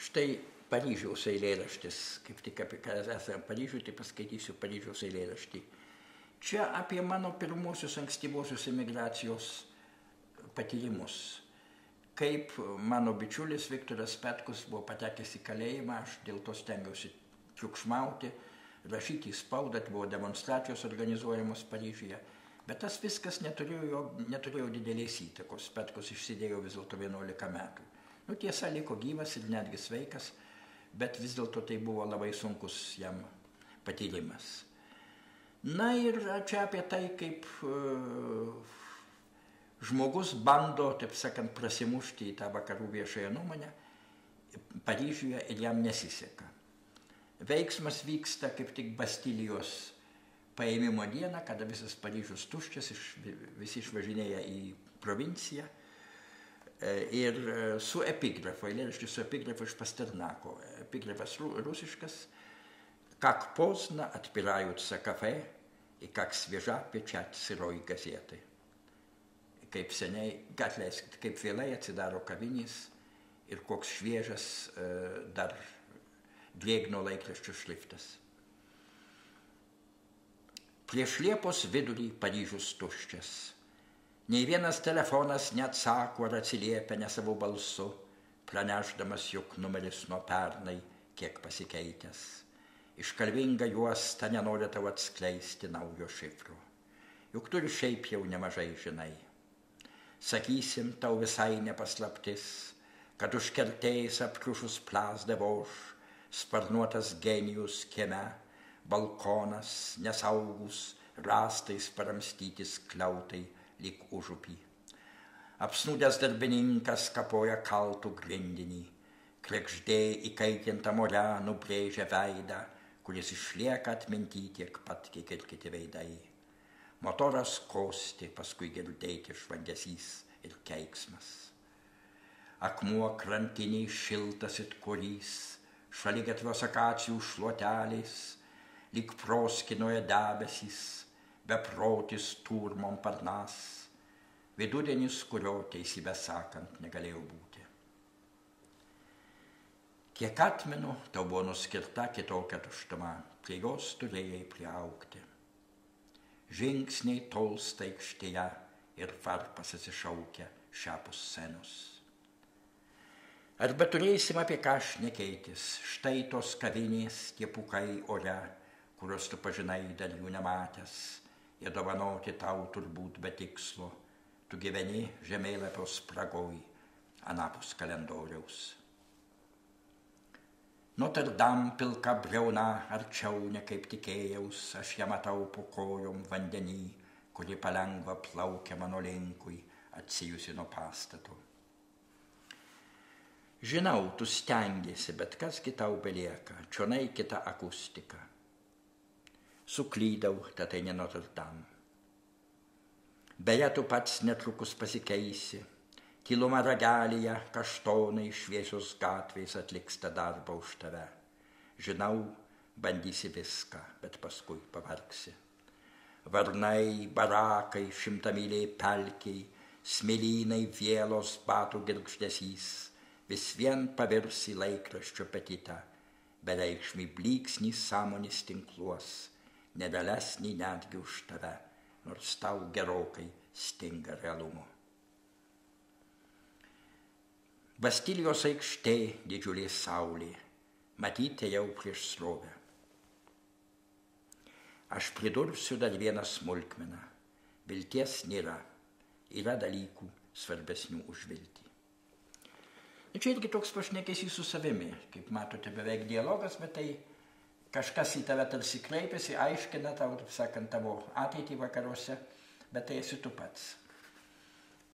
Štai Paryžiaus eilėraštis, kaip tik apie ką esame Paryžiuje, tai paskaitysiu Paryžiaus eilėraštį. Čia apie mano pirmuosius ankstyvosios emigracijos patyrimus. Kaip mano bičiulis Viktoras Petkus buvo patekęs į kalėjimą, aš dėl to stengiausi triukšmauti, rašyti į spaudą, buvo demonstracijos organizuojamos Paryžiuje, bet tas viskas neturėjo didelės įtakos. Petkus išsėdėjo vis dėlto 11 metų. Tiesa, liko gyvas ir netgi sveikas, bet vis dėlto tai buvo labai sunkus jam patyrimas. Na ir čia apie tai, kaip žmogus bando, taip sakant, prasimušti į tą vakarų viešąją nuomonę Paryžiuje ir jam nesiseka. Veiksmas vyksta kaip tik Bastilijos paėmimo dieną, kada visas Paryžius tuščias, visi išvažinėja į provinciją. Ir su epigrafu, eilėraštis su epigrafu iš Pasternako. Epigrafas rusiškas. Как поздно отпираются кафе, и как свежа печать сырой газеты. Kaip seniai, atleiskit, kaip vėlai atsidaro kavinės ir koks šviežas dar drėgno laikraščio šriftas. Prieš Liepos vidurį Paryžius tuščias. Nei vienas telefonas neatsako ar atsiliepia ne savo balsu, pranešdamas, jog numeris nuo pernai kiek pasikeitęs. Iškalbinga juosta nenori tau atskleisti naujo šifro. Juk tu ir šiaip jau nemažai žinai. Sakysim, tau visai nepaslaptis, kad užkertėjęs apkrušus Place de Vosges, sparnuotas genijus kieme, balkonas, nesaugus, rąstais paramstyti skliautai lyg užupį. Apsnūdęs darbininkas kapoja kaltų grindinį, krekždė įkaitintą ore nubrėžia veidą, kuris išlieka atminty tiek pat, kiek ir kiti veidai. Motoras kosti, paskui girdėti švandesys ir keiksmas. Akmuo krantiniai šiltas it kurys, šaligatvios akacijų šluotelės, lyg proskinoje debesys, beprotis turmom parnas, vidudienis, kurio teisybę sakant negalėjo būti. Kiek atmenu, tau buvo nuskirta kitokia tuštuma, prie jos turėjai priaugti. Žingsniai tolsta aikštėje ir varpas atsišaukia šiapus scenos. Arba turėsim apie ką šnekėtis, štai tos kavinės, tie pūkai ore, kurios tu pažinai dar jų nematęs, jie dovanoti tau turbūt be tikslo, tu gyveni žemėlapio spragoj, anapus kalendoriaus. Notre Dame pilka briauna arčiau nekaip tikėjaus, aš ją matau po kojom vandenį, kuri palengva plaukia mano linkui, atsijusi nuo pastato. Žinau, tu stengiesi, bet kasgi tau belieka, čionai kita akustika. Suklydau, tai ne Notre Dame. Beje, tu pats netrukus pasikeisi, tyluma ragelyje, kaštonai šviesios gatvės atliks tą darbą už tave. Žinau, bandysi viską, bet paskui pavargsi. Varnai, barakai, šimtamyliai pelkiai, smėlynai, vielos, batų girgždesys, vis vien pavirs į laikraščio apetitą, bereikšmį blyksnį sąmonės tinkluos, nedalesnį netgi už tave, nors tau gerokai stinga realumo. Bastilijos aikštė didžiulė saulė, matyti jau prieš srovę. Aš pridursiu dar vieną smulkmeną. Vilties nėra, yra dalykų svarbesnių už viltį. Čia irgi toks pašnekesys su savimi, kaip matote, beveik dialogas, bet tai kažkas į tave tarsi kreipiasi, aiškina tau, taip sakant, tavo ateitį vakaruose, bet tai esi tu pats.